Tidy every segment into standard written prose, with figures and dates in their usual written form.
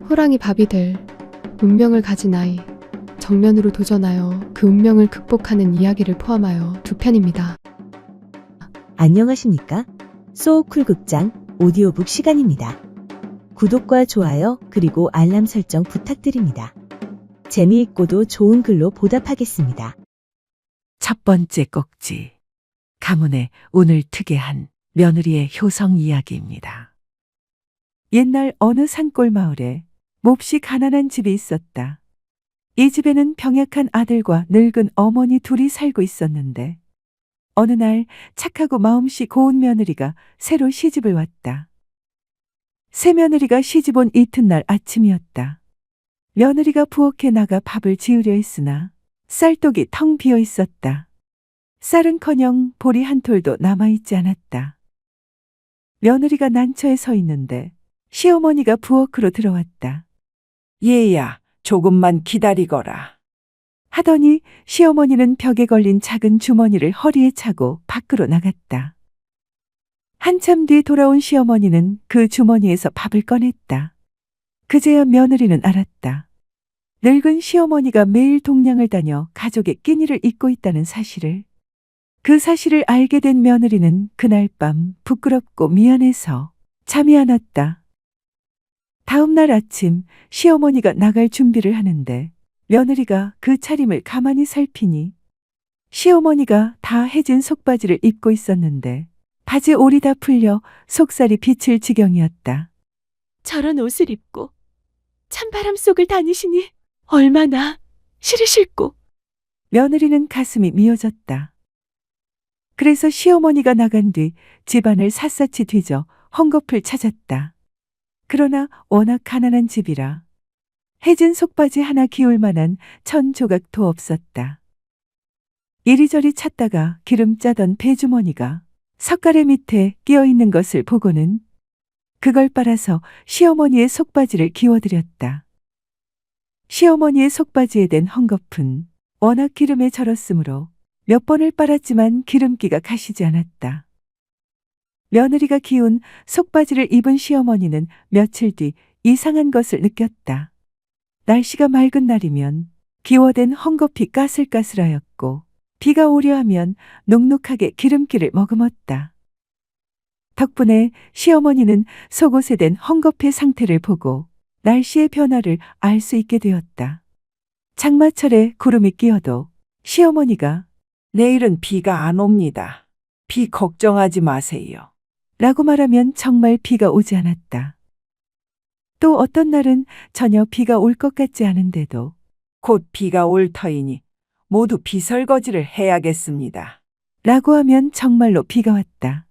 호랑이 밥이 될 운명을 가진 아이, 정면으로 도전하여 그 운명을 극복하는 이야기를 포함하여 두 편입니다. 안녕하십니까? 소쿨 극장 오디오북 시간입니다. 구독과 좋아요 그리고 알람 설정 부탁드립니다. 재미있고도 좋은 글로 보답하겠습니다. 첫 번째 꼭지. 가문의 운을 트게 한 며느리의 효성 이야기입니다. 옛날 어느 산골 마을에 몹시 가난한 집이 있었다. 이 집에는 병약한 아들과 늙은 어머니 둘이 살고 있었는데 어느 날 착하고 마음씨 고운 며느리가 새로 시집을 왔다. 새 며느리가 시집 온 이튿날 아침이었다. 며느리가 부엌에 나가 밥을 지으려 했으나 쌀독이 텅 비어 있었다. 쌀은커녕 보리 한 톨도 남아있지 않았다. 며느리가 난처해 서 있는데 시어머니가 부엌으로 들어왔다. 얘야, 조금만 기다리거라. 하더니 시어머니는 벽에 걸린 작은 주머니를 허리에 차고 밖으로 나갔다. 한참 뒤 돌아온 시어머니는 그 주머니에서 밥을 꺼냈다. 그제야 며느리는 알았다. 늙은 시어머니가 매일 동량을 다녀 가족의 끼니를 잇고 있다는 사실을. 그 사실을 알게 된 며느리는 그날 밤 부끄럽고 미안해서 잠이 안 왔다. 다음 날 아침 시어머니가 나갈 준비를 하는데 며느리가 그 차림을 가만히 살피니 시어머니가 다 해진 속바지를 입고 있었는데 바지 올이 다 풀려 속살이 비칠 지경이었다. 저런 옷을 입고 찬바람 속을 다니시니 얼마나 싫으실꼬. 며느리는 가슴이 미어졌다. 그래서 시어머니가 나간 뒤 집안을 샅샅이 뒤져 헝겊을 찾았다. 그러나 워낙 가난한 집이라 해진 속바지 하나 기울 만한 천 조각도 없었다. 이리저리 찾다가 기름 짜던 배주머니가 석가래 밑에 끼어 있는 것을 보고는 그걸 빨아서 시어머니의 속바지를 기워드렸다. 시어머니의 속바지에 댄 헝겊은 워낙 기름에 절었으므로 몇 번을 빨았지만 기름기가 가시지 않았다. 며느리가 기운 속바지를 입은 시어머니는 며칠 뒤 이상한 것을 느꼈다. 날씨가 맑은 날이면 기워댄 헝겊이 까슬까슬하였고 비가 오려 하면 눅눅하게 기름기를 머금었다. 덕분에 시어머니는 속옷에 댄 헝겊의 상태를 보고 날씨의 변화를 알 수 있게 되었다. 장마철에 구름이 끼어도 시어머니가 내일은 비가 안 옵니다. 비 걱정하지 마세요. 라고 말하면 정말 비가 오지 않았다. 또 어떤 날은 전혀 비가 올 것 같지 않은데도 곧 비가 올 터이니 모두 비 설거지를 해야겠습니다. 라고 하면 정말로 비가 왔다.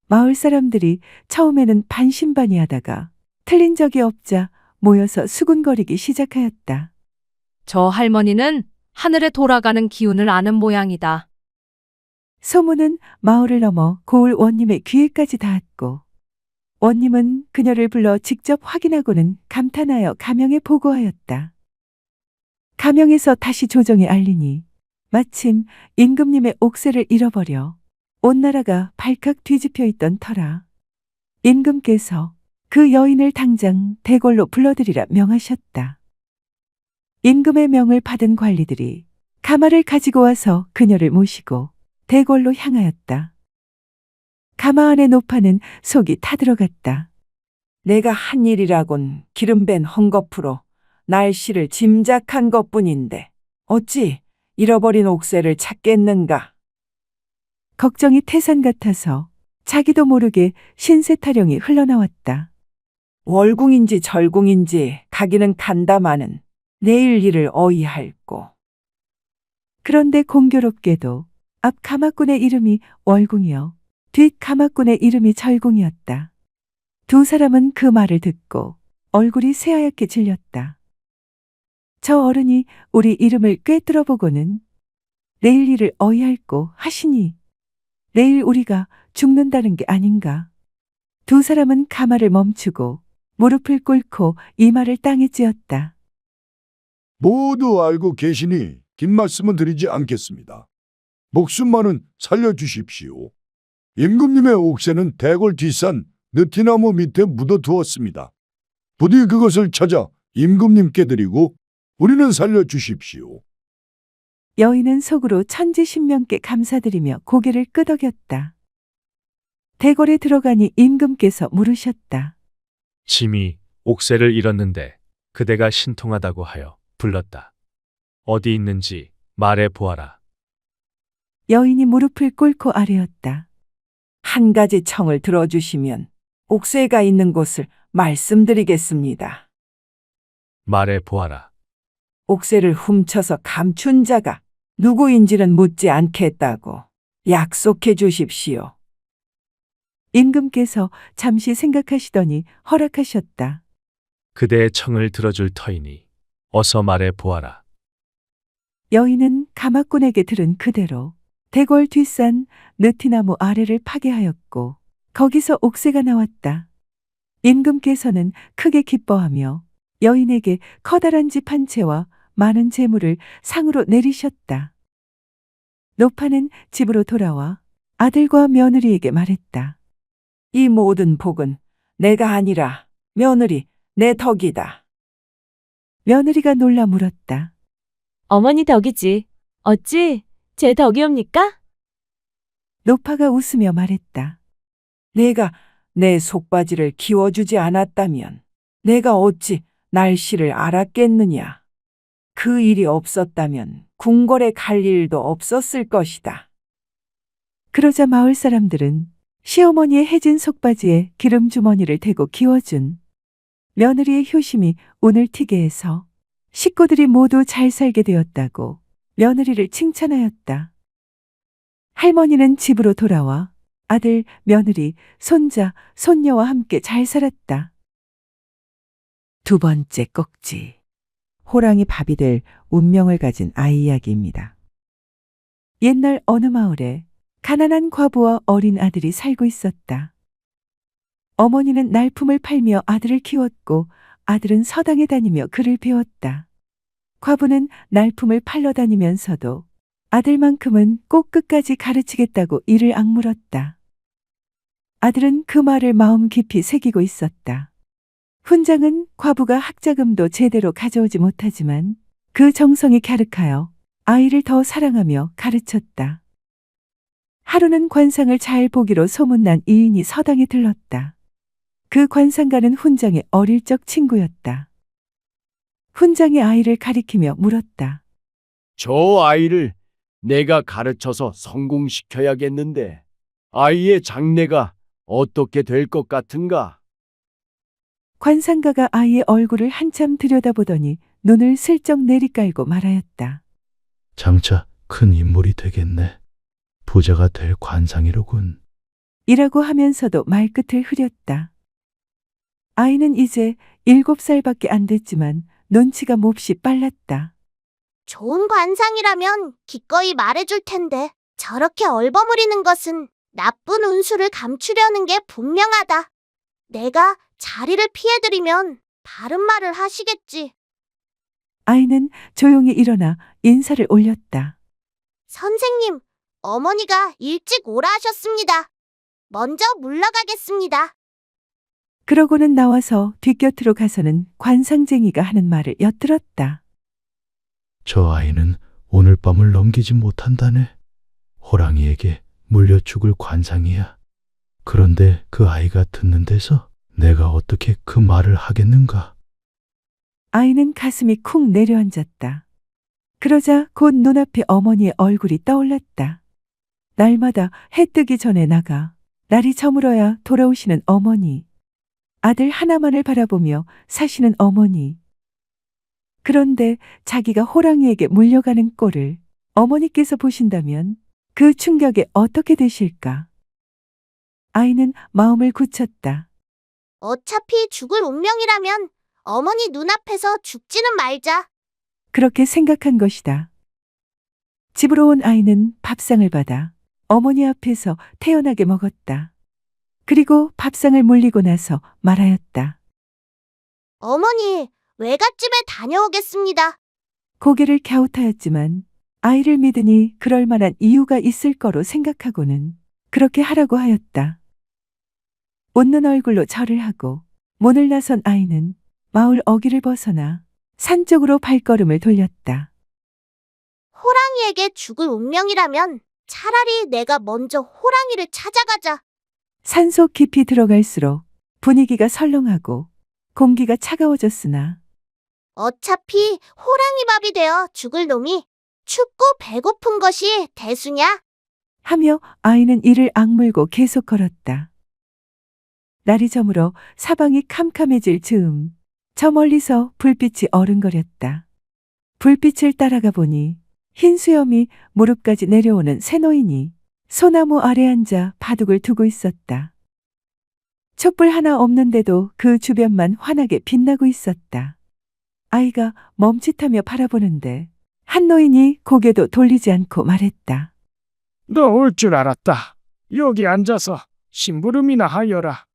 마을 사람들이 처음에는 반신반의하다가 틀린 적이 없자 모여서 수군거리기 시작하였다. 저 할머니는 하늘에 돌아가는 기운을 아는 모양이다. 소문은 마을을 넘어 고을 원님의 귀에까지 닿았고 원님은 그녀를 불러 직접 확인하고는 감탄하여 가명에 보고하였다. 가명에서 다시 조정에 알리니 마침 임금님의 옥새를 잃어버려 온 나라가 발칵 뒤집혀 있던 터라 임금께서 그 여인을 당장 대궐로 불러들이라 명하셨다. 임금의 명을 받은 관리들이 가마를 가지고 와서 그녀를 모시고 대궐로 향하였다. 가마 안의 노파는 속이 타들어갔다. 내가 한 일이라곤 기름 밴 헝겊으로 날씨를 짐작한 것뿐인데 어찌 잃어버린 옥새를 찾겠는가. 걱정이 태산 같아서 자기도 모르게 신세 타령이 흘러나왔다. 월궁인지 절궁인지 가기는 간다마는 내일 일을 어이할꼬. 그런데 공교롭게도 앞 가마꾼의 이름이 월궁이요 뒷 가마꾼의 이름이 절궁이었다. 두 사람은 그 말을 듣고 얼굴이 새하얗게 질렸다. 저 어른이 우리 이름을 꿰뚫어보고는 내일 일을 어이할꼬 하시니 내일 우리가 죽는다는 게 아닌가. 두 사람은 가마를 멈추고 무릎을 꿇고 이마를 땅에 찧었다. 모두 알고 계시니 긴 말씀은 드리지 않겠습니다. 목숨만은 살려주십시오. 임금님의 옥새는 대궐 뒷산 느티나무 밑에 묻어두었습니다. 부디 그것을 찾아 임금님께 드리고 우리는 살려주십시오. 여인은 속으로 천지신명께 감사드리며 고개를 끄덕였다. 대궐에 들어가니 임금께서 물으셨다. 심히 옥새를 잃었는데 그대가 신통하다고 하여 불렀다. 어디 있는지 말해 보아라. 여인이 무릎을 꿇고 아뢰었다. 한 가지 청을 들어주시면 옥새가 있는 곳을 말씀드리겠습니다. 말해 보아라. 옥새를 훔쳐서 감춘 자가 누구인지는 묻지 않겠다고 약속해 주십시오. 임금께서 잠시 생각하시더니 허락하셨다. 그대의 청을 들어줄 터이니 어서 말해 보아라. 여인은 가마꾼에게 들은 그대로 대궐 뒷산 느티나무 아래를 파괴하였고 거기서 옥새가 나왔다. 임금께서는 크게 기뻐하며 여인에게 커다란 집 한 채와 많은 재물을 상으로 내리셨다. 노파는 집으로 돌아와 아들과 며느리에게 말했다. 이 모든 복은 내가 아니라 며느리 내 덕이다. 며느리가 놀라 물었다. 어머니 덕이지. 어찌 제 덕이옵니까? 노파가 웃으며 말했다. 내가 내 속바지를 키워주지 않았다면 내가 어찌 날씨를 알았겠느냐. 그 일이 없었다면 궁궐에 갈 일도 없었을 것이다. 그러자 마을 사람들은 시어머니의 해진 속바지에 기름 주머니를 대고 키워준 며느리의 효심이 오늘 튀게 해서 식구들이 모두 잘 살게 되었다고 며느리를 칭찬하였다. 할머니는 집으로 돌아와 아들, 며느리, 손자, 손녀와 함께 잘 살았다. 두 번째 꼭지. 호랑이 밥이 될 운명을 가진 아이 이야기입니다. 옛날 어느 마을에 가난한 과부와 어린 아들이 살고 있었다. 어머니는 날품을 팔며 아들을 키웠고 아들은 서당에 다니며 글을 배웠다. 과부는 날품을 팔러 다니면서도 아들만큼은 꼭 끝까지 가르치겠다고 이를 악물었다. 아들은 그 말을 마음 깊이 새기고 있었다. 훈장은 과부가 학자금도 제대로 가져오지 못하지만 그 정성이 갸륵하여 아이를 더 사랑하며 가르쳤다. 하루는 관상을 잘 보기로 소문난 이인이 서당에 들렀다. 그 관상가는 훈장의 어릴 적 친구였다. 훈장이 아이를 가리키며 물었다. 저 아이를 내가 가르쳐서 성공시켜야겠는데 아이의 장래가 어떻게 될 것 같은가? 관상가가 아이의 얼굴을 한참 들여다보더니 눈을 슬쩍 내리깔고 말하였다. 장차 큰 인물이 되겠네. 부자가 될 관상이로군. 이라고 하면서도 말끝을 흐렸다. 아이는 이제 7살밖에 안 됐지만 눈치가 몹시 빨랐다. 좋은 관상이라면 기꺼이 말해줄 텐데 저렇게 얼버무리는 것은 나쁜 운수를 감추려는 게 분명하다. 내가 자리를 피해드리면 바른 말을 하시겠지. 아이는 조용히 일어나 인사를 올렸다. 선생님, 어머니가 일찍 오라 하셨습니다. 먼저 물러가겠습니다. 그러고는 나와서 뒷곁으로 가서는 관상쟁이가 하는 말을 엿들었다. 저 아이는 오늘 밤을 넘기지 못한다네. 호랑이에게 물려 죽을 관상이야. 그런데 그 아이가 듣는 데서 내가 어떻게 그 말을 하겠는가? 아이는 가슴이 쿵 내려앉았다. 그러자 곧 눈앞에 어머니의 얼굴이 떠올랐다. 날마다 해 뜨기 전에 나가 날이 저물어야 돌아오시는 어머니. 아들 하나만을 바라보며 사시는 어머니. 그런데 자기가 호랑이에게 물려가는 꼴을 어머니께서 보신다면 그 충격에 어떻게 되실까? 아이는 마음을 굳혔다. 어차피 죽을 운명이라면 어머니 눈앞에서 죽지는 말자. 그렇게 생각한 것이다. 집으로 온 아이는 밥상을 받아 어머니 앞에서 태연하게 먹었다. 그리고 밥상을 물리고 나서 말하였다. 어머니, 외갓집에 다녀오겠습니다. 고개를 갸웃하였지만 아이를 믿으니 그럴 만한 이유가 있을 거로 생각하고는 그렇게 하라고 하였다. 웃는 얼굴로 절을 하고 문을 나선 아이는 마을 어귀를 벗어나 산 쪽으로 발걸음을 돌렸다. 호랑이에게 죽을 운명이라면 차라리 내가 먼저 호랑이를 찾아가자. 산속 깊이 들어갈수록 분위기가 설렁하고 공기가 차가워졌으나 어차피 호랑이 밥이 되어 죽을 놈이 춥고 배고픈 것이 대수냐? 하며 아이는 이를 악물고 계속 걸었다. 날이 저물어 사방이 캄캄해질 즈음 저 멀리서 불빛이 어른거렸다. 불빛을 따라가 보니 흰 수염이 무릎까지 내려오는 새 노인이 소나무 아래 앉아 바둑을 두고 있었다. 촛불 하나 없는데도 그 주변만 환하게 빛나고 있었다. 아이가 멈칫하며 바라보는데 한 노인이 고개도 돌리지 않고 말했다. 너 올 줄 알았다. 여기 앉아서 심부름이나 하여라.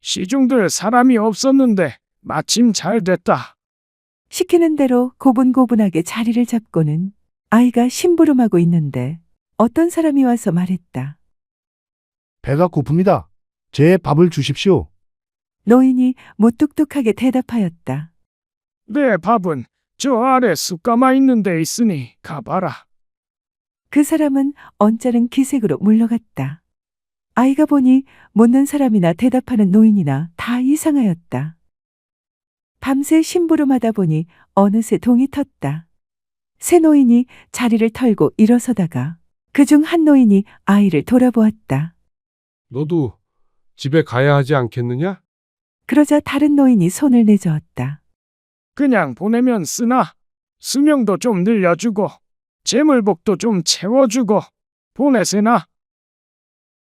시중들 사람이 없었는데 마침 잘 됐다. 시키는 대로 고분고분하게 자리를 잡고는 아이가 심부름하고 있는데 어떤 사람이 와서 말했다. 배가 고픕니다. 제 밥을 주십시오. 노인이 무뚝뚝하게 대답하였다. 내 밥은 저 아래 숯가마 있는 데 있으니 가봐라. 그 사람은 언짢은 기색으로 물러갔다. 아이가 보니 묻는 사람이나 대답하는 노인이나 다 이상하였다. 밤새 심부름하다 보니 어느새 동이 텄다. 새 노인이 자리를 털고 일어서다가 그중 한 노인이 아이를 돌아보았다. 너도 집에 가야 하지 않겠느냐? 그러자 다른 노인이 손을 내저었다. 그냥 보내면 쓰나 수명도 좀 늘려주고 재물복도 좀 채워주고 보내세나.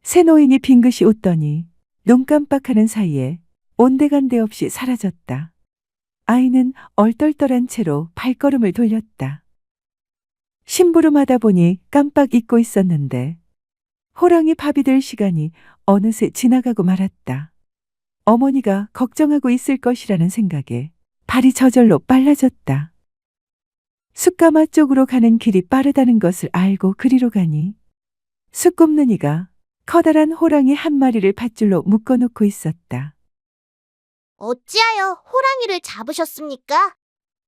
새 노인이 빙긋이 웃더니 눈 깜빡하는 사이에 온데간데 없이 사라졌다. 아이는 얼떨떨한 채로 발걸음을 돌렸다. 심부름하다 보니 깜빡 잊고 있었는데 호랑이 밥이 될 시간이 어느새 지나가고 말았다. 어머니가 걱정하고 있을 것이라는 생각에 발이 저절로 빨라졌다. 숯가마 쪽으로 가는 길이 빠르다는 것을 알고 그리로 가니 숯 굽는 이가 커다란 호랑이 한 마리를 밧줄로 묶어놓고 있었다. 어찌하여 호랑이를 잡으셨습니까?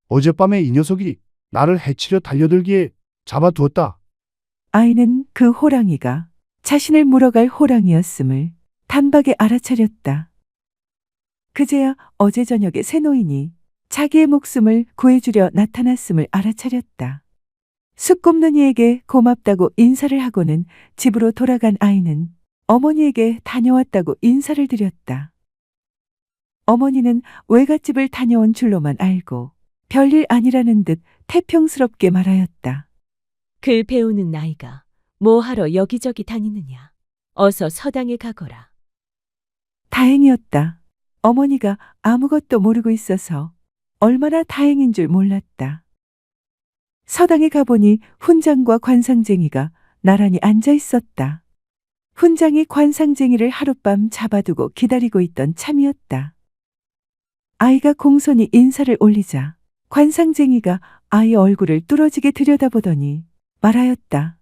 어젯밤에 이 녀석이 나를 해치려 달려들기에 잡아두었다. 아이는 그 호랑이가 자신을 물어갈 호랑이였음을 단박에 알아차렸다. 그제야 어제 저녁에 새 노인이 자기의 목숨을 구해주려 나타났음을 알아차렸다. 숯 굽는 이에게 고맙다고 인사를 하고는 집으로 돌아간 아이는 어머니에게 다녀왔다고 인사를 드렸다. 어머니는 외갓집을 다녀온 줄로만 알고 별일 아니라는 듯 태평스럽게 말하였다. 글 배우는 나이가 뭐하러 여기저기 다니느냐. 어서 서당에 가거라. 다행이었다. 어머니가 아무것도 모르고 있어서 얼마나 다행인 줄 몰랐다. 서당에 가보니 훈장과 관상쟁이가 나란히 앉아 있었다. 훈장이 관상쟁이를 하룻밤 잡아두고 기다리고 있던 참이었다. 아이가 공손히 인사를 올리자 관상쟁이가 아이 얼굴을 뚫어지게 들여다보더니 말하였다.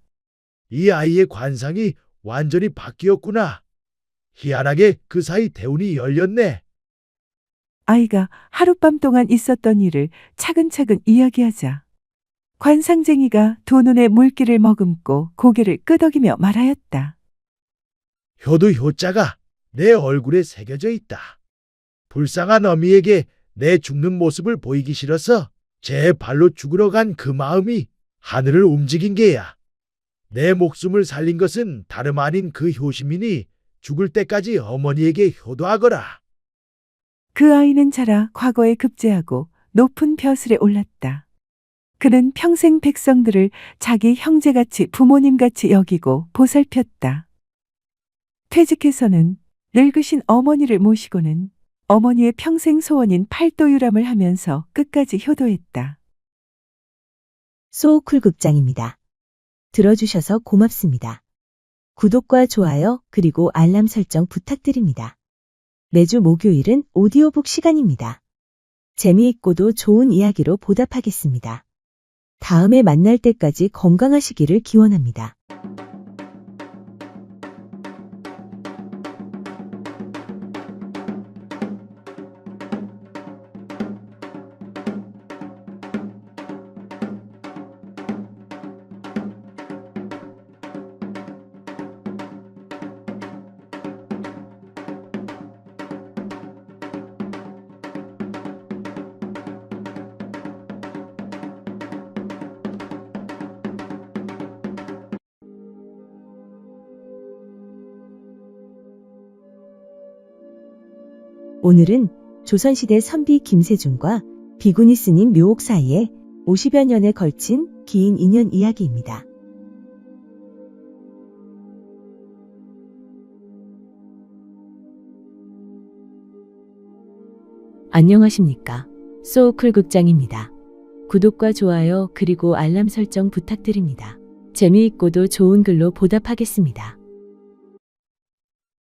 이 아이의 관상이 완전히 바뀌었구나. 희한하게 그 사이 대운이 열렸네. 아이가 하룻밤 동안 있었던 일을 차근차근 이야기하자 관상쟁이가 두 눈에 물기를 머금고 고개를 끄덕이며 말하였다. 효도 효자가 내 얼굴에 새겨져 있다. 불쌍한 어미에게 내 죽는 모습을 보이기 싫어서 제 발로 죽으러 간 그 마음이 하늘을 움직인 게야. 내 목숨을 살린 것은 다름 아닌 그 효심이니 죽을 때까지 어머니에게 효도하거라. 그 아이는 자라 과거에 급제하고 높은 벼슬에 올랐다. 그는 평생 백성들을 자기 형제같이 부모님같이 여기고 보살폈다. 퇴직해서는 늙으신 어머니를 모시고는 어머니의 평생 소원인 팔도유람을 하면서 끝까지 효도했다. 소쿨극장입니다. 들어주셔서 고맙습니다. 구독과 좋아요 그리고 알람 설정 부탁드립니다. 매주 목요일은 오디오북 시간입니다. 재미있고도 좋은 이야기로 보답하겠습니다. 다음에 만날 때까지 건강하시기를 기원합니다. 오늘은 조선시대 선비 김세준과 비구니 스님 묘옥 사이에 50여 년에 걸친 긴 인연 이야기입니다. 안녕하십니까. 소우쿨 극장입니다. 구독과 좋아요 그리고 알람 설정 부탁드립니다. 재미있고도 좋은 글로 보답하겠습니다.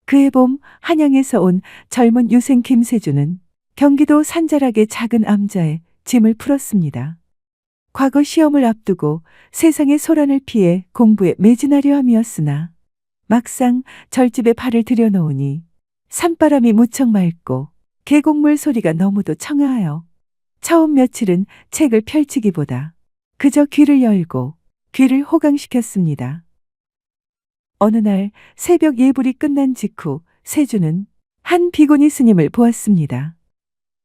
그해 봄 한양에서 온 젊은 유생 김세준은 경기도 산자락의 작은 암자에 짐을 풀었습니다. 과거 시험을 앞두고 세상의 소란을 피해 공부에 매진하려 함이었으나 막상 절집에 발을 들여놓으니 산바람이 무척 맑고 계곡물 소리가 너무도 청아하여 처음 며칠은 책을 펼치기보다 그저 귀를 열고 귀를 호강시켰습니다. 어느 날 새벽 예불이 끝난 직후 세준은 한 비구니 스님을 보았습니다.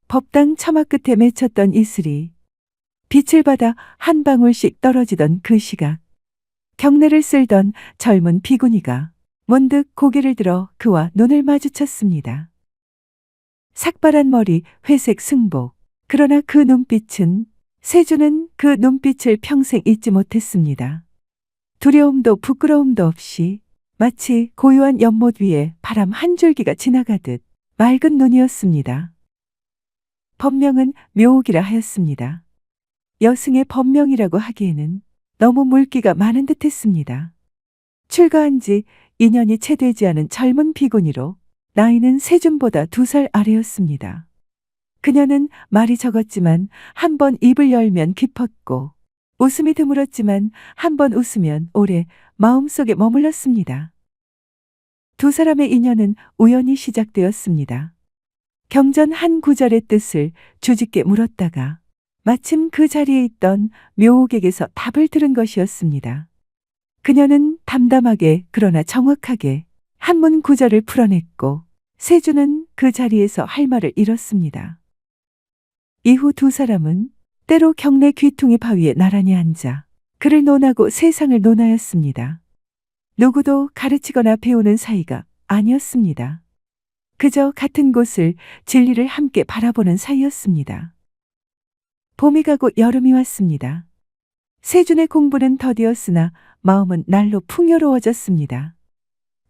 법당 처마 끝에 맺혔던 이슬이 빛을 받아 한 방울씩 떨어지던 그 시각, 경례를 쓸던 젊은 비구니가 문득 고개를 들어 그와 눈을 마주쳤습니다. 삭발한 머리, 회색 승복. 그러나 그 눈빛은, 세준은 그 눈빛을 평생 잊지 못했습니다. 두려움도 부끄러움도 없이 마치 고요한 연못 위에 바람 한 줄기가 지나가듯 맑은 눈이었습니다. 법명은 묘옥이라 하였습니다. 여승의 법명이라고 하기에는 너무 물기가 많은 듯 했습니다. 출가한 지 2년이 채 되지 않은 젊은 비구니로 나이는 세준보다 2살 아래였습니다. 그녀는 말이 적었지만 한 번 입을 열면 깊었고 웃음이 드물었지만 한 번 웃으면 오래 마음속에 머물렀습니다. 두 사람의 인연은 우연히 시작되었습니다. 경전 한 구절의 뜻을 주짓게 물었다가 마침 그 자리에 있던 묘옥에게서 답을 들은 것이었습니다. 그녀는 담담하게 그러나 정확하게 한문 구절을 풀어냈고 세준은 그 자리에서 할 말을 잃었습니다. 이후 두 사람은 때로 경내 귀퉁이 바위에 나란히 앉아 그를 논하고 세상을 논하였습니다. 누구도 가르치거나 배우는 사이가 아니었습니다. 그저 같은 곳을 진리를 함께 바라보는 사이였습니다. 봄이 가고 여름이 왔습니다. 세준의 공부는 더디었으나 마음은 날로 풍요로워졌습니다.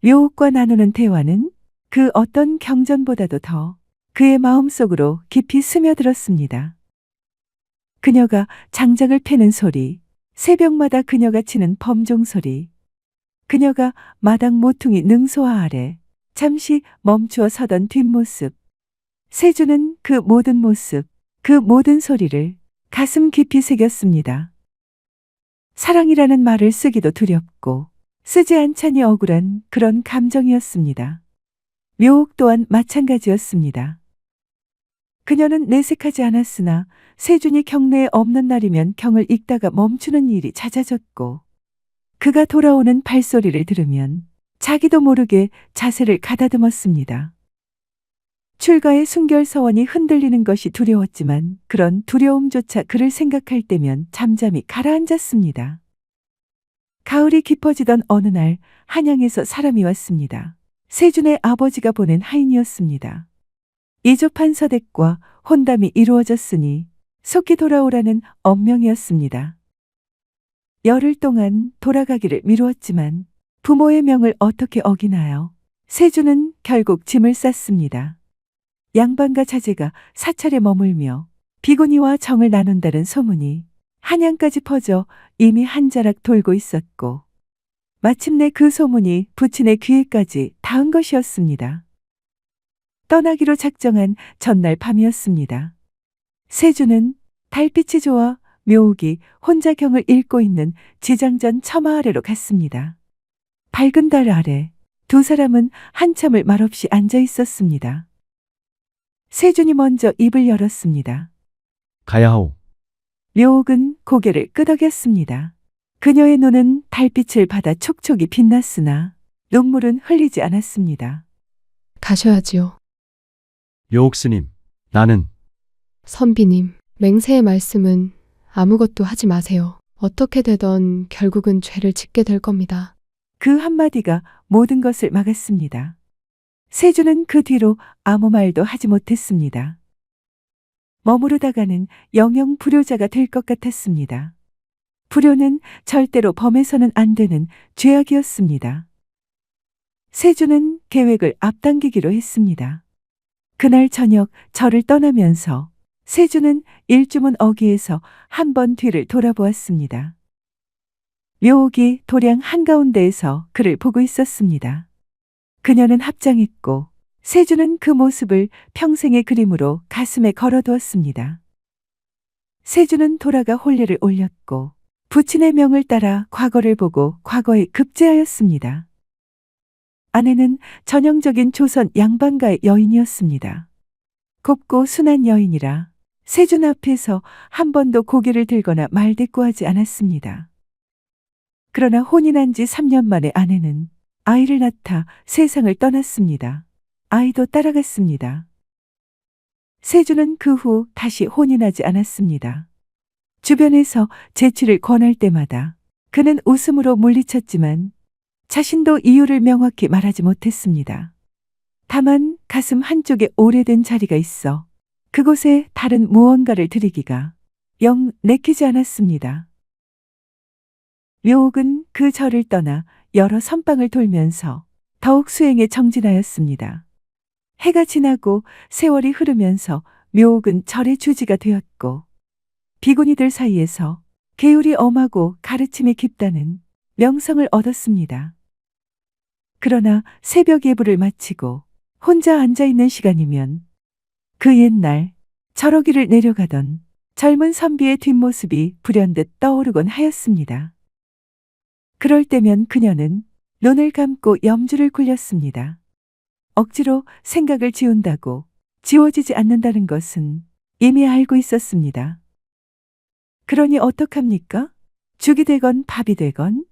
묘옥과 나누는 대화는 그 어떤 경전보다도 더 그의 마음속으로 깊이 스며들었습니다. 그녀가 장작을 패는 소리, 새벽마다 그녀가 치는 범종 소리, 그녀가 마당 모퉁이 능소화 아래 잠시 멈추어 서던 뒷모습, 세준은 그 모든 모습, 그 모든 소리를 가슴 깊이 새겼습니다. 사랑이라는 말을 쓰기도 두렵고 쓰지 않자니 억울한 그런 감정이었습니다. 묘옥 또한 마찬가지였습니다. 그녀는 내색하지 않았으나 세준이 경내에 없는 날이면 경을 읽다가 멈추는 일이 잦아졌고 그가 돌아오는 발소리를 들으면 자기도 모르게 자세를 가다듬었습니다. 출가의 순결서원이 흔들리는 것이 두려웠지만 그런 두려움조차 그를 생각할 때면 잠잠히 가라앉았습니다. 가을이 깊어지던 어느 날 한양에서 사람이 왔습니다. 세준의 아버지가 보낸 하인이었습니다. 이조판 서댁과 혼담이 이루어졌으니 속히 돌아오라는 엄명이었습니다. 열흘 동안 돌아가기를 미루었지만 부모의 명을 어떻게 어기나요? 세준은 결국 짐을 쌌습니다. 양반과 자제가 사찰에 머물며 비구니와 정을 나눈다는 소문이 한양까지 퍼져 이미 한 자락 돌고 있었고 마침내 그 소문이 부친의 귀에까지 닿은 것이었습니다. 떠나기로 작정한 전날 밤이었습니다. 세준은 달빛이 좋아 묘옥이 혼자 경을 읽고 있는 지장전 처마 아래로 갔습니다. 밝은 달 아래 두 사람은 한참을 말없이 앉아 있었습니다. 세준이 먼저 입을 열었습니다. 가야하오. 묘옥은 고개를 끄덕였습니다. 그녀의 눈은 달빛을 받아 촉촉이 빛났으나 눈물은 흘리지 않았습니다. 가셔야지요. 묘옥 스님, 나는 선비님, 맹세의 말씀은 아무것도 하지 마세요. 어떻게 되던 결국은 죄를 짓게 될 겁니다. 그 한마디가 모든 것을 막았습니다. 세주는 그 뒤로 아무 말도 하지 못했습니다. 머무르다가는 영영 불효자가 될 것 같았습니다. 불효는 절대로 범해서는 안 되는 죄악이었습니다. 세주는 계획을 앞당기기로 했습니다. 그날 저녁 절을 떠나면서 세주는 일주문 어귀에서 한 번 뒤를 돌아보았습니다. 묘옥이 도량 한가운데에서 그를 보고 있었습니다. 그녀는 합장했고 세주는 그 모습을 평생의 그림으로 가슴에 걸어두었습니다. 세주는 돌아가 혼례를 올렸고 부친의 명을 따라 과거를 보고 과거에 급제하였습니다. 아내는 전형적인 조선 양반가의 여인이었습니다. 곱고 순한 여인이라 세준 앞에서 한 번도 고개를 들거나 말대꾸하지 않았습니다. 그러나 혼인한 지 3년 만에 아내는 아이를 낳다 세상을 떠났습니다. 아이도 따라갔습니다. 세주는 그 후 다시 혼인하지 않았습니다. 주변에서 재취를 권할 때마다 그는 웃음으로 물리쳤지만 자신도 이유를 명확히 말하지 못했습니다. 다만 가슴 한쪽에 오래된 자리가 있어 그곳에 다른 무언가를 들이기가 영 내키지 않았습니다. 묘옥은 그 절을 떠나 여러 선방을 돌면서 더욱 수행에 정진하였습니다. 해가 지나고 세월이 흐르면서 묘옥은 절의 주지가 되었고 비구니들 사이에서 계율이 엄하고 가르침이 깊다는 명성을 얻었습니다. 그러나 새벽 예불을 마치고 혼자 앉아있는 시간이면 그 옛날 절어기를 내려가던 젊은 선비의 뒷모습이 불현듯 떠오르곤 하였습니다. 그럴 때면 그녀는 눈을 감고 염주를 굴렸습니다. 억지로 생각을 지운다고 지워지지 않는다는 것은 이미 알고 있었습니다. 그러니 어떡합니까? 죽이 되건 밥이 되건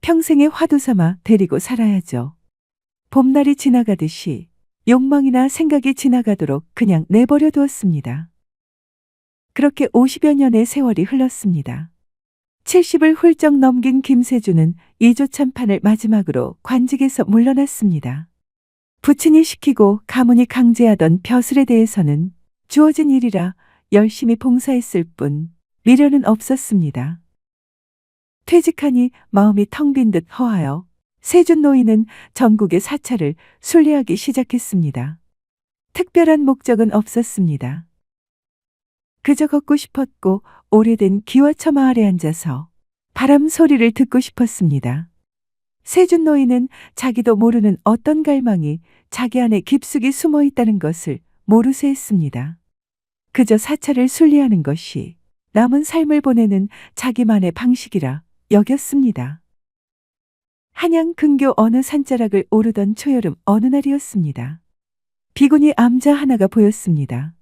평생의 화두 삼아 데리고 살아야죠. 봄날이 지나가듯이 욕망이나 생각이 지나가도록 그냥 내버려 두었습니다. 그렇게 50여 년의 세월이 흘렀습니다. 70을 훌쩍 넘긴 김세주는 이조참판을 마지막으로 관직에서 물러났습니다. 부친이 시키고 가문이 강제하던 벼슬에 대해서는 주어진 일이라 열심히 봉사했을 뿐 미련은 없었습니다. 퇴직하니 마음이 텅 빈 듯 허하여 세준 노인은 전국의 사찰을 순례하기 시작했습니다. 특별한 목적은 없었습니다. 그저 걷고 싶었고 오래된 기와처 마을에 앉아서 바람 소리를 듣고 싶었습니다. 세준 노인은 자기도 모르는 어떤 갈망이 자기 안에 깊숙이 숨어 있다는 것을 모르쇠 했습니다. 그저 사찰을 순례하는 것이 남은 삶을 보내는 자기만의 방식이라 여겼습니다. 한양 근교 어느 산자락을 오르던 초여름 어느 날이었습니다. 비구니 암자 하나가 보였습니다.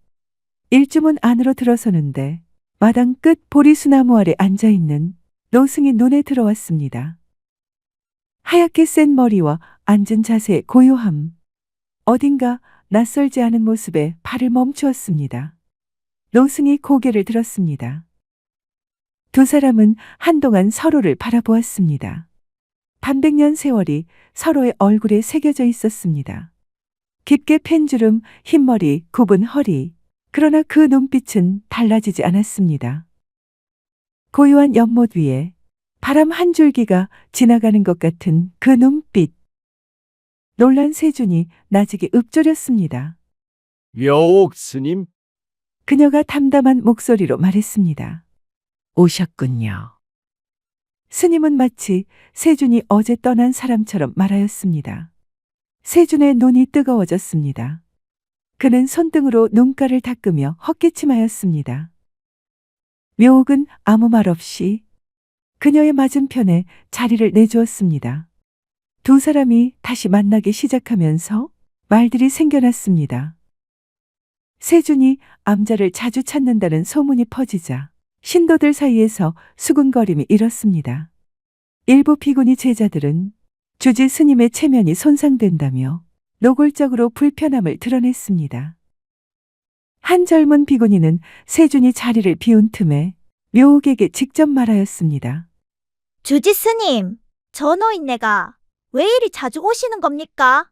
일주문 안으로 들어서는데 마당 끝 보리수나무 아래 앉아있는 노승이 눈에 들어왔습니다. 하얗게 센 머리와 앉은 자세의 고요함. 어딘가 낯설지 않은 모습에 발을 멈추었습니다. 노승이 고개를 들었습니다. 두 사람은 한동안 서로를 바라보았습니다. 반백년 세월이 서로의 얼굴에 새겨져 있었습니다. 깊게 팬 주름, 흰머리, 굽은 허리. 그러나 그 눈빛은 달라지지 않았습니다. 고요한 연못 위에 바람 한 줄기가 지나가는 것 같은 그 눈빛. 놀란 세준이 나직이 읊조렸습니다. 묘옥 스님, 그녀가 담담한 목소리로 말했습니다. 오셨군요. 스님은 마치 세준이 어제 떠난 사람처럼 말하였습니다. 세준의 눈이 뜨거워졌습니다. 그는 손등으로 눈가를 닦으며 헛기침하였습니다. 묘옥은 아무 말 없이 그녀의 맞은편에 자리를 내주었습니다. 두 사람이 다시 만나기 시작하면서 말들이 생겨났습니다. 세준이 암자를 자주 찾는다는 소문이 퍼지자 신도들 사이에서 수군거림이 일었습니다. 일부 비구니 제자들은 주지 스님의 체면이 손상된다며 노골적으로 불편함을 드러냈습니다. 한 젊은 비구니는 세준이 자리를 비운 틈에 묘옥에게 직접 말하였습니다. 주지 스님, 저 노인네가 왜 이리 자주 오시는 겁니까?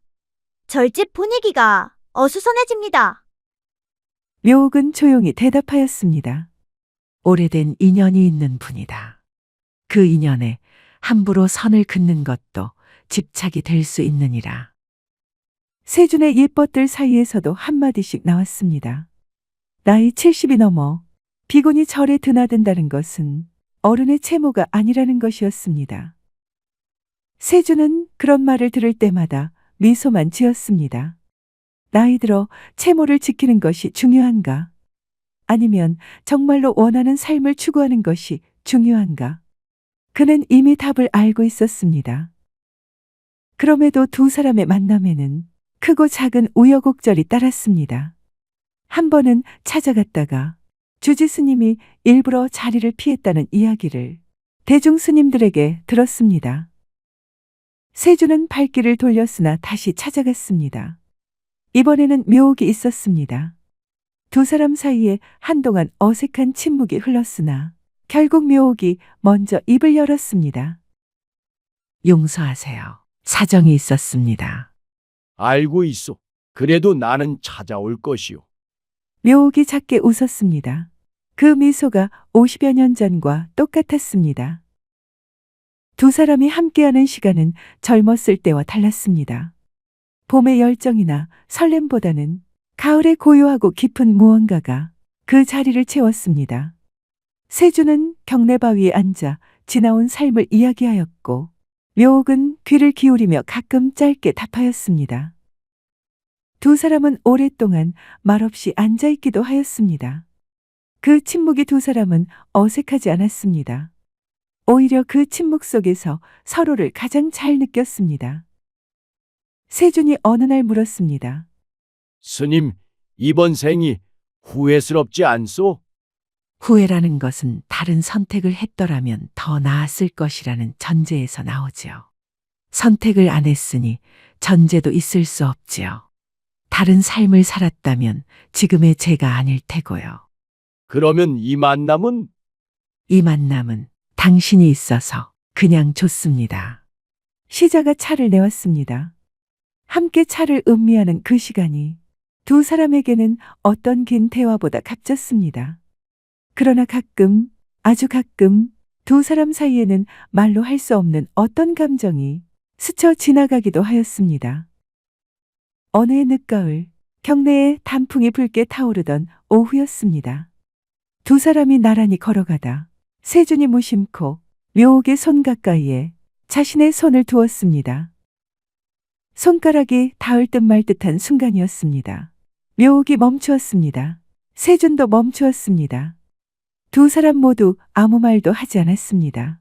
절집 분위기가 어수선해집니다. 묘옥은 조용히 대답하였습니다. 오래된 인연이 있는 분이다. 그 인연에 함부로 선을 긋는 것도 집착이 될 수 있느니라. 세준의 예뻤들 사이에서도 한마디씩 나왔습니다. 나이 70이 넘어 비곤이 절에 드나든다는 것은 어른의 채모가 아니라는 것이었습니다. 세준은 그런 말을 들을 때마다 미소만 지었습니다. 나이 들어 채모를 지키는 것이 중요한가? 아니면 정말로 원하는 삶을 추구하는 것이 중요한가? 그는 이미 답을 알고 있었습니다. 그럼에도 두 사람의 만남에는 크고 작은 우여곡절이 따랐습니다. 한 번은 찾아갔다가 주지 스님이 일부러 자리를 피했다는 이야기를 대중 스님들에게 들었습니다. 세준은 발길을 돌렸으나 다시 찾아갔습니다. 이번에는 묘옥이 있었습니다. 두 사람 사이에 한동안 어색한 침묵이 흘렀으나 결국 묘옥이 먼저 입을 열었습니다. 용서하세요. 사정이 있었습니다. 알고 있소. 그래도 나는 찾아올 것이오. 묘옥이 작게 웃었습니다. 그 미소가 50여 년 전과 똑같았습니다. 두 사람이 함께하는 시간은 젊었을 때와 달랐습니다. 봄의 열정이나 설렘보다는 가을의 고요하고 깊은 무언가가 그 자리를 채웠습니다. 세준은 경내바위에 앉아 지나온 삶을 이야기하였고 묘옥은 귀를 기울이며 가끔 짧게 답하였습니다. 두 사람은 오랫동안 말없이 앉아있기도 하였습니다. 그 침묵이 두 사람은 어색하지 않았습니다. 오히려 그 침묵 속에서 서로를 가장 잘 느꼈습니다. 세준이 어느 날 물었습니다. 스님, 이번 생이 후회스럽지 않소? 후회라는 것은 다른 선택을 했더라면 더 나았을 것이라는 전제에서 나오지요. 선택을 안 했으니 전제도 있을 수 없지요. 다른 삶을 살았다면 지금의 제가 아닐 테고요. 그러면 이 만남은? 이 만남은 당신이 있어서 그냥 좋습니다. 시자가 차를 내왔습니다. 함께 차를 음미하는 그 시간이 두 사람에게는 어떤 긴 대화보다 값졌습니다. 그러나 가끔, 아주 가끔 두 사람 사이에는 말로 할 수 없는 어떤 감정이 스쳐 지나가기도 하였습니다. 어느 해 늦가을, 경내에 단풍이 붉게 타오르던 오후였습니다. 두 사람이 나란히 걸어가다 세준이 무심코 묘옥의 손 가까이에 자신의 손을 두었습니다. 손가락이 닿을 듯 말 듯한 순간이었습니다. 묘옥이 멈추었습니다. 세준도 멈추었습니다. 두 사람 모두 아무 말도 하지 않았습니다.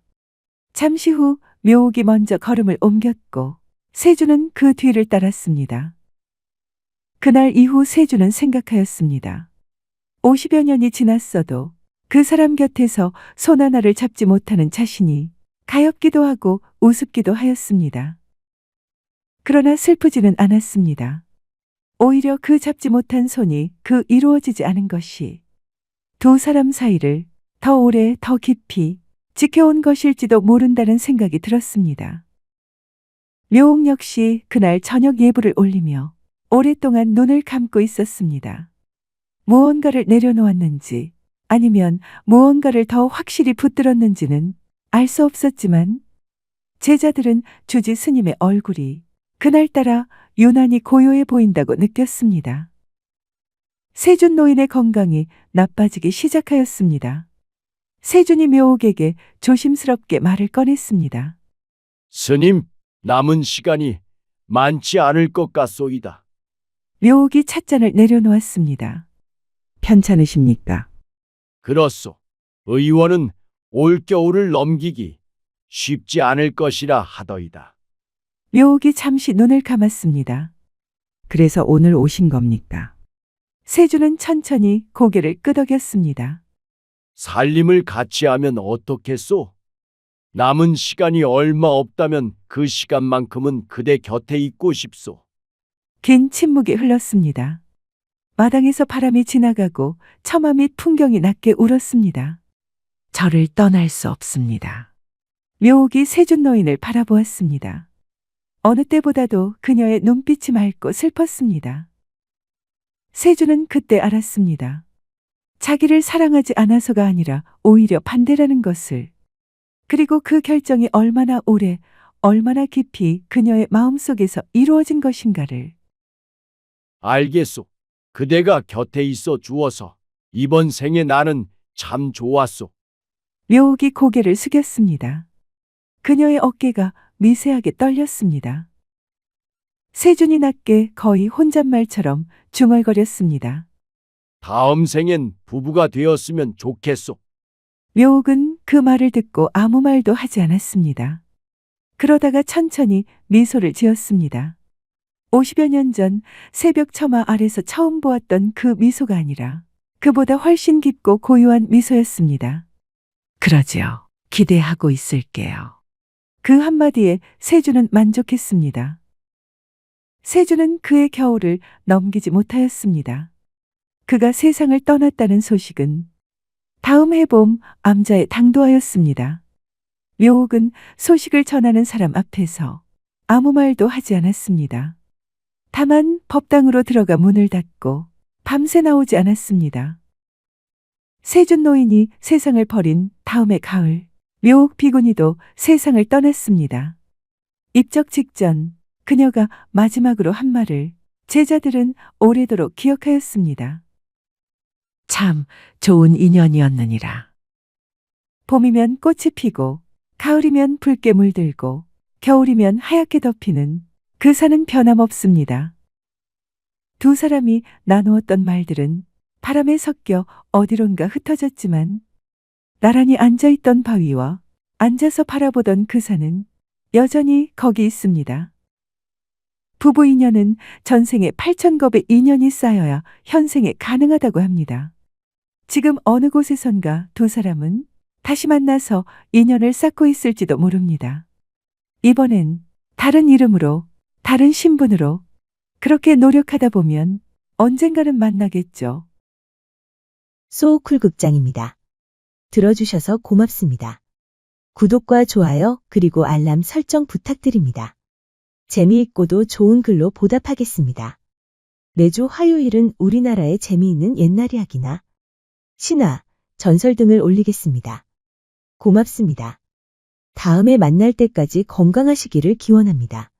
잠시 후 묘옥이 먼저 걸음을 옮겼고 세준은 그 뒤를 따랐습니다. 그날 이후 세준은 생각하였습니다. 50여 년이 지났어도 그 사람 곁에서 손 하나를 잡지 못하는 자신이 가엾기도 하고 우습기도 하였습니다. 그러나 슬프지는 않았습니다. 오히려 그 잡지 못한 손이 그 이루어지지 않은 것이 두 사람 사이를 더 오래 더 깊이 지켜온 것일지도 모른다는 생각이 들었습니다. 묘옥 역시 그날 저녁 예불을 올리며 오랫동안 눈을 감고 있었습니다. 무언가를 내려놓았는지 아니면 무언가를 더 확실히 붙들었는지는 알 수 없었지만 제자들은 주지 스님의 얼굴이 그날따라 유난히 고요해 보인다고 느꼈습니다. 세준 노인의 건강이 나빠지기 시작하였습니다. 세준이 묘옥에게 조심스럽게 말을 꺼냈습니다. 스님, 남은 시간이 많지 않을 것 같소이다. 묘옥이 찻잔을 내려놓았습니다. 편찮으십니까? 그렇소. 의원은 올겨울을 넘기기 쉽지 않을 것이라 하더이다. 묘옥이 잠시 눈을 감았습니다. 그래서 오늘 오신 겁니까? 세준은 천천히 고개를 끄덕였습니다. 살림을 같이 하면 어떻겠소? 남은 시간이 얼마 없다면 그 시간만큼은 그대 곁에 있고 싶소. 긴 침묵이 흘렀습니다. 마당에서 바람이 지나가고 처마 및 풍경이 낮게 울었습니다. 저를 떠날 수 없습니다. 묘옥이 세준 노인을 바라보았습니다. 어느 때보다도 그녀의 눈빛이 맑고 슬펐습니다. 세주는 그때 알았습니다. 자기를 사랑하지 않아서가 아니라 오히려 반대라는 것을. 그리고 그 결정이 얼마나 오래, 얼마나 깊이 그녀의 마음속에서 이루어진 것인가를. 알겠소. 그대가 곁에 있어 주어서 이번 생에 나는 참 좋았소. 묘옥이 고개를 숙였습니다. 그녀의 어깨가 미세하게 떨렸습니다. 세준이 낮게 거의 혼잣말처럼 중얼거렸습니다. 다음 생엔 부부가 되었으면 좋겠소. 묘옥은 그 말을 듣고 아무 말도 하지 않았습니다. 그러다가 천천히 미소를 지었습니다. 50여 년 전 새벽 처마 아래서 처음 보았던 그 미소가 아니라 그보다 훨씬 깊고 고요한 미소였습니다. 그러지요. 기대하고 있을게요. 그 한마디에 세주는 만족했습니다. 세주는 그의 겨울을 넘기지 못하였습니다. 그가 세상을 떠났다는 소식은 다음 해봄 암자에 당도하였습니다. 묘옥은 소식을 전하는 사람 앞에서 아무 말도 하지 않았습니다. 다만 법당으로 들어가 문을 닫고 밤새 나오지 않았습니다. 세준 노인이 세상을 버린 다음해 가을, 묘옥 비구니도 세상을 떠났습니다. 입적 직전 그녀가 마지막으로 한 말을 제자들은 오래도록 기억하였습니다. 참 좋은 인연이었느니라. 봄이면 꽃이 피고 가을이면 붉게 물들고 겨울이면 하얗게 덮이는 그 산은 변함없습니다. 두 사람이 나누었던 말들은 바람에 섞여 어디론가 흩어졌지만 나란히 앉아있던 바위와 앉아서 바라보던 그 산은 여전히 거기 있습니다. 부부 인연은 전생에 8,000겁의 인연이 쌓여야 현생에 가능하다고 합니다. 지금 어느 곳에선가 두 사람은 다시 만나서 인연을 쌓고 있을지도 모릅니다. 이번엔 다른 이름으로, 다른 신분으로 그렇게 노력하다 보면 언젠가는 만나겠죠. 소우쿨 극장입니다. 들어주셔서 고맙습니다. 구독과 좋아요 그리고 알람 설정 부탁드립니다. 재미있고도 좋은 글로 보답하겠습니다. 매주 화요일은 우리나라의 재미있는 옛날 이야기나 신화, 전설 등을 올리겠습니다. 고맙습니다. 다음에 만날 때까지 건강하시기를 기원합니다.